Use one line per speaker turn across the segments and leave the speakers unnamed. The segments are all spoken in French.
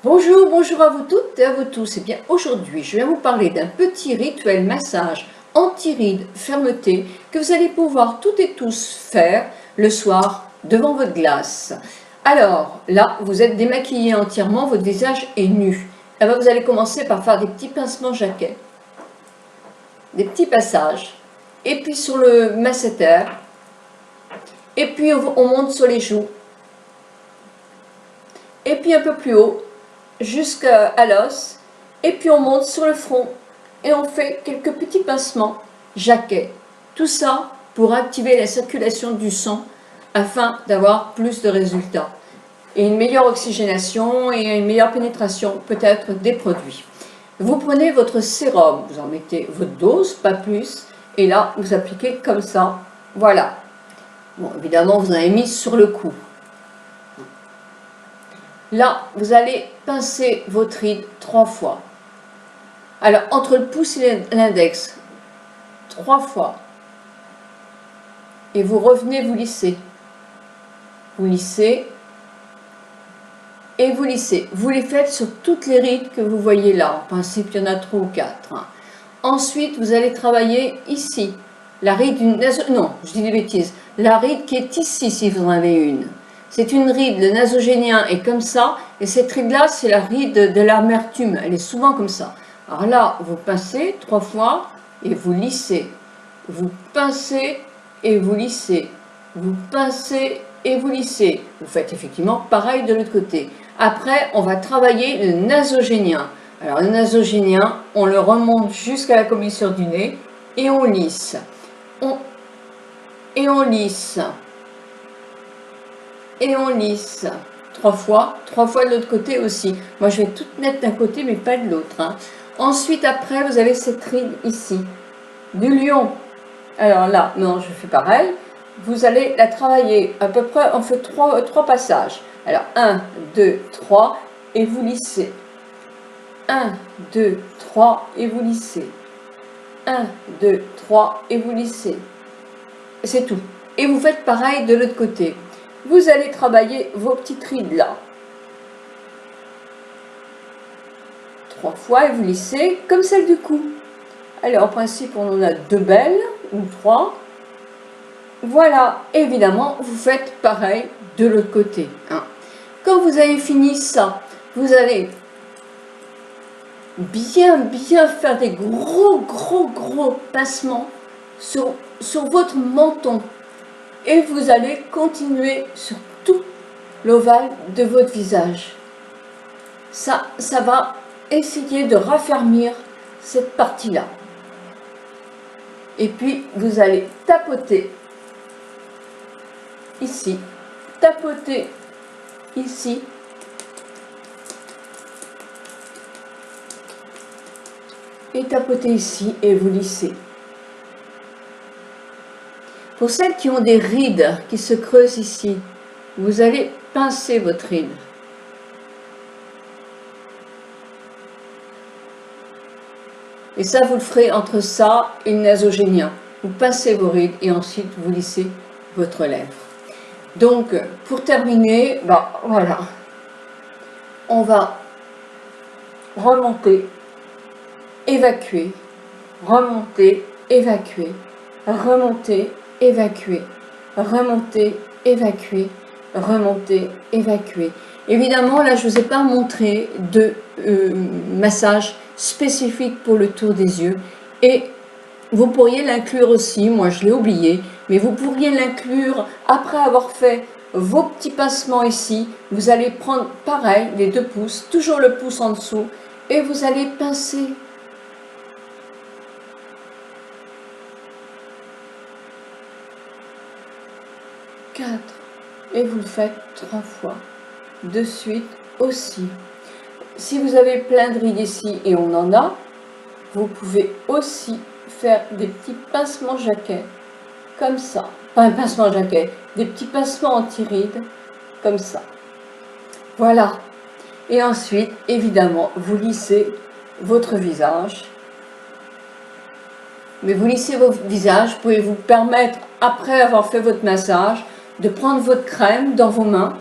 Bonjour, bonjour à vous toutes et à vous tous. Et bien aujourd'hui, je vais vous parler d'un petit rituel massage anti-rides fermeté que vous allez pouvoir toutes et tous faire le soir devant votre glace. Alors là, vous êtes démaquillé entièrement, votre visage est nu. Et bien, vous allez commencer par faire des petits pincements jaquets, des petits passages, et puis sur le masséter, et puis on monte sur les joues, et puis un peu plus haut, jusqu'à l'os, et puis on monte sur le front et on fait quelques petits pincements jaquets. Tout ça pour activer la circulation du sang afin d'avoir plus de résultats et une meilleure oxygénation et une meilleure pénétration peut-être des produits. Vous prenez votre sérum, vous en mettez votre dose, pas plus, et là vous appliquez comme ça, voilà. Bon, évidemment vous en avez mis sur le cou. Là, vous allez pincer votre ride 3 fois. Alors, entre le pouce et l'index, 3 fois. Et vous revenez, vous lissez. Vous lissez. Et vous lissez. Vous les faites sur toutes les rides que vous voyez là. En principe, il y en a 3 ou 4. Ensuite, vous allez travailler ici. La ride d'une... Non, je dis des bêtises. La ride qui est ici, si vous en avez une. C'est une ride, le nasogénien est comme ça, et cette ride-là, c'est la ride de l'amertume, elle est souvent comme ça. Alors là, vous pincez 3 fois, et vous lissez. Vous pincez, et vous lissez. Vous pincez, et vous lissez. Vous faites effectivement pareil de l'autre côté. Après, on va travailler le nasogénien. Alors le nasogénien, on le remonte jusqu'à la commissure du nez, et on lisse. Et on lisse. Et on lisse 3 fois de l'autre côté aussi. Moi je vais tout mettre d'un côté mais pas de l'autre. Ensuite après vous avez cette ride ici, du lion. Alors là, non je fais pareil. Vous allez la travailler à peu près, on fait 3 passages. Alors 1, 2, 3 et vous lissez. 1, 2, 3 et vous lissez. 1, 2, 3 et vous lissez. C'est tout. Et vous faites pareil de l'autre côté. Vous allez travailler vos petites rides là. 3 fois et vous lissez comme celle du cou. Alors en principe on en a 2 belles ou 3. Voilà, évidemment vous faites pareil de l'autre côté. Quand vous avez fini ça, vous allez bien faire des gros pincements sur votre menton. Et vous allez continuer sur tout l'ovale de votre visage. Ça va essayer de raffermir cette partie-là. Et puis, vous allez tapoter ici, tapoter ici, et tapoter ici, et vous lissez. Pour celles qui ont des rides qui se creusent ici, vous allez pincer votre ride. Et ça, vous le ferez entre ça et le nasogénien. Vous pincez vos rides et ensuite vous lissez votre lèvre. Donc, pour terminer, voilà. On va remonter, évacuer, remonter, évacuer, remonter, évacuer, remonter, évacuer, remonter, évacuer. Évidemment, là, je ne vous ai pas montré de massage spécifique pour le tour des yeux. Et vous pourriez l'inclure aussi, moi je l'ai oublié, mais vous pourriez l'inclure après avoir fait vos petits pincements ici. Vous allez prendre pareil, les 2 pouces, toujours le pouce en dessous, et vous allez pincer. Et vous le faites 3 fois de suite aussi. Si vous avez plein de rides ici, et on en a, vous pouvez aussi faire des petits pincements jaquets comme ça. Pas un pincement jaquet, des petits pincements anti-rides comme ça. Voilà. Et ensuite, évidemment, vous lissez votre visage. Mais vous lissez votre visage, vous pouvez vous permettre, après avoir fait votre massage, de prendre votre crème dans vos mains,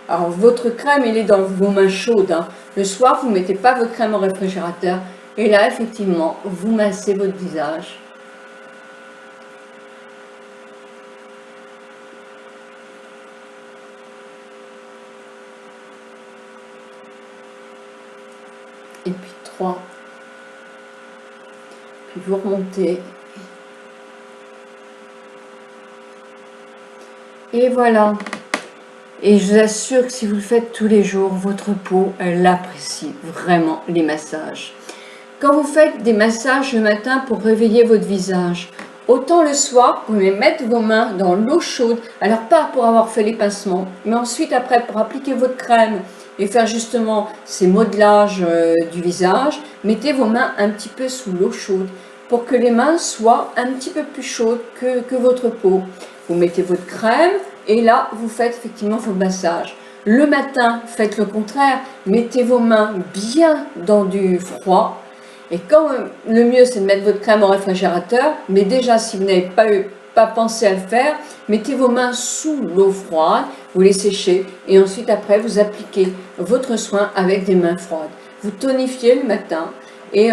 Alors votre crème, elle est dans vos mains chaudes, hein. Le soir, vous ne mettez pas votre crème au réfrigérateur. Et là, effectivement, vous massez votre visage. Et puis 3. Puis vous remontez. Et voilà. Et je vous assure que si vous le faites tous les jours, votre peau, elle apprécie vraiment les massages. Quand vous faites des massages le matin pour réveiller votre visage, autant le soir, vous pouvez mettre vos mains dans l'eau chaude. Alors pas pour avoir fait les pincements, mais ensuite après pour appliquer votre crème et faire justement ces modelages du visage, mettez vos mains un petit peu sous l'eau chaude pour que les mains soient un petit peu plus chaudes que votre peau. Vous mettez votre crème et là vous faites effectivement vos massages. Le matin, faites le contraire, mettez vos mains bien dans du froid. Et quand le mieux c'est de mettre votre crème au réfrigérateur, mais déjà si vous n'avez pas pensé à le faire, mettez vos mains sous l'eau froide, vous les séchez et ensuite après vous appliquez votre soin avec des mains froides. Vous tonifiez le matin et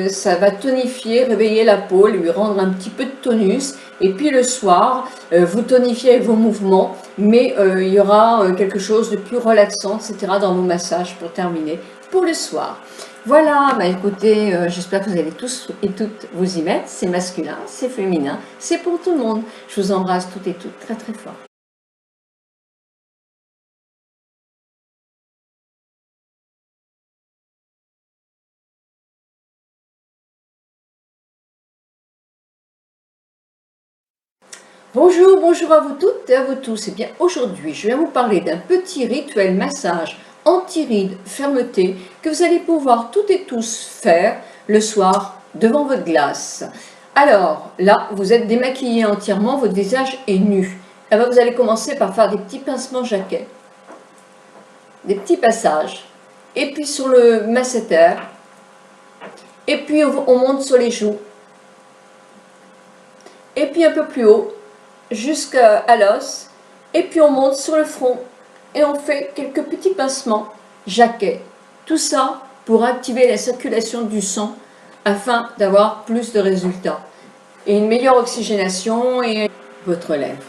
ça va tonifier, réveiller la peau, lui rendre un petit peu de tonus. Et puis le soir, vous tonifiez avec vos mouvements, mais il y aura quelque chose de plus relaxant, etc. dans vos massages pour terminer pour le soir. Voilà, bah écoutez, j'espère que vous allez tous et toutes vous y mettre. C'est masculin, c'est féminin, c'est pour tout le monde. Je vous embrasse toutes et toutes très très fort. Bonjour, bonjour à vous toutes et à vous tous. Et bien aujourd'hui, je vais vous parler d'un petit rituel massage anti-rides fermeté que vous allez pouvoir toutes et tous faire le soir devant votre glace. Alors là, vous êtes démaquillé entièrement, votre visage est nu. Et bien, vous allez commencer par faire des petits pincements jaquets, des petits passages, et puis sur le masseter, et puis on monte sur les joues, et puis un peu plus haut, jusqu'à l'os, et puis on monte sur le front et on fait quelques petits pincements jaquets. Tout ça pour activer la circulation du sang afin d'avoir plus de résultats et une meilleure oxygénation et votre lèvre.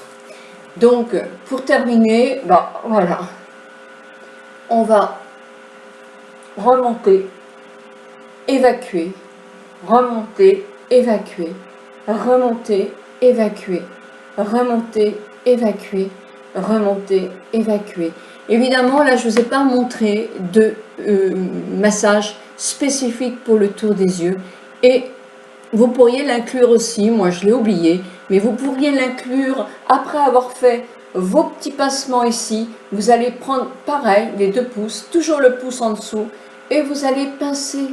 Donc pour terminer, voilà, on va remonter, évacuer, remonter, évacuer, remonter, évacuer, remonter, évacuer, remonter, évacuer. Évidemment, là, je ne vous ai pas montré de massage spécifique pour le tour des yeux. Et vous pourriez l'inclure aussi, moi je l'ai oublié, mais vous pourriez l'inclure après avoir fait vos petits pincements ici. Vous allez prendre pareil, les 2 pouces, toujours le pouce en dessous, et vous allez pincer.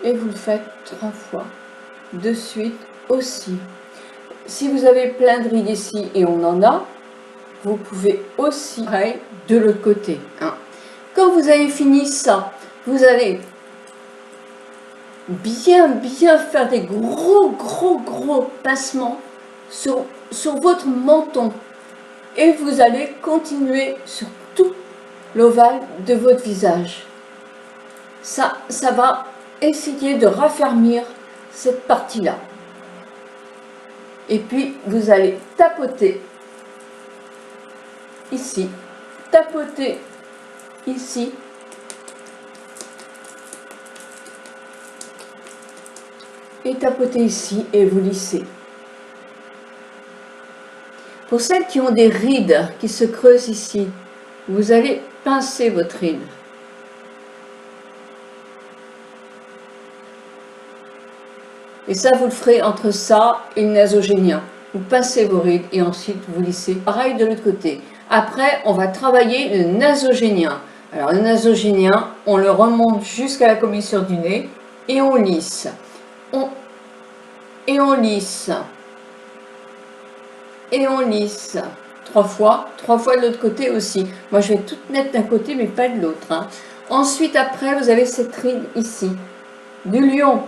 Et vous le faites 3 fois de suite aussi. Si vous avez plein de rides ici, et on en a, vous pouvez aussi pareil de l'autre côté, hein. Quand vous avez fini ça, vous allez bien faire des gros pincements sur votre menton et vous allez continuer sur tout l'ovale de votre visage. Ça va essayer de raffermir cette partie-là. Et puis, vous allez tapoter ici, tapoter ici, et tapoter ici, et vous lissez. Pour celles qui ont des rides qui se creusent ici, vous allez pincer votre ride. Et ça, vous le ferez entre ça et le nasogénien. Vous pincez vos rides et ensuite vous lissez. Pareil de l'autre côté. Après, on va travailler le nasogénien. Alors, le nasogénien, on le remonte jusqu'à la commissure du nez et on lisse. Et on lisse. Et on lisse. 3 fois. 3 fois de l'autre côté aussi. Moi, je vais tout mettre d'un côté, mais pas de l'autre, hein. Ensuite, après, vous avez cette ride ici. Du lion.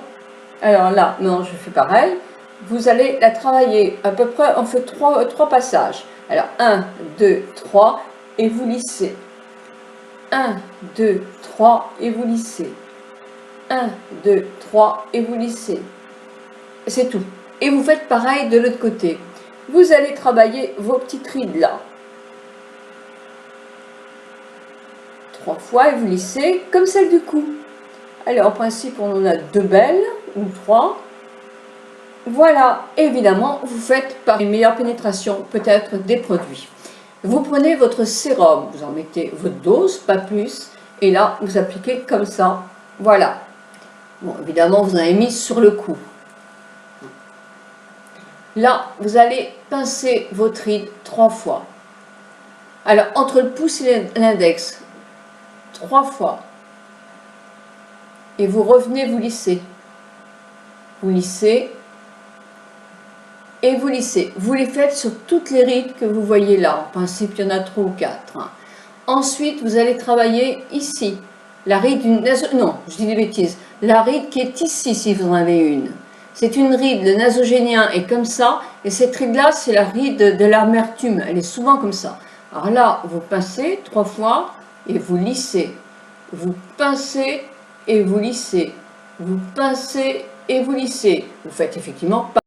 Alors là, non, je fais pareil. Vous allez la travailler à peu près, on fait trois passages. Alors 1, 2, 3 et vous lissez. 1, 2, 3 et vous lissez. 1, 2, 3 et vous lissez. C'est tout. Et vous faites pareil de l'autre côté. Vous allez travailler vos petites rides là. 3 fois et vous lissez comme celle du cou. Alors en principe on en a 2 belles ou 3. Voilà, évidemment vous faites par une meilleure pénétration peut-être des produits. Vous prenez votre sérum, vous en mettez votre dose, pas plus, et là vous appliquez comme ça. Voilà. Bon, évidemment vous en avez mis sur le cou. Là vous allez pincer votre ride 3 fois. Alors entre le pouce et l'index, 3 fois. Et vous revenez, vous lissez. Vous lissez. Et vous lissez. Vous les faites sur toutes les rides que vous voyez là. En principe, il y en a 3 ou 4. Ensuite, vous allez travailler ici. La ride d'une... Non, je dis des bêtises. La ride qui est ici, si vous en avez une. C'est une ride, le nasogénien est comme ça. Et cette ride-là, c'est la ride de l'amertume. Elle est souvent comme ça. Alors là, vous pincez 3 fois et vous lissez. Vous pincez et vous lissez. Vous pincez et vous lissez. Vous faites effectivement pas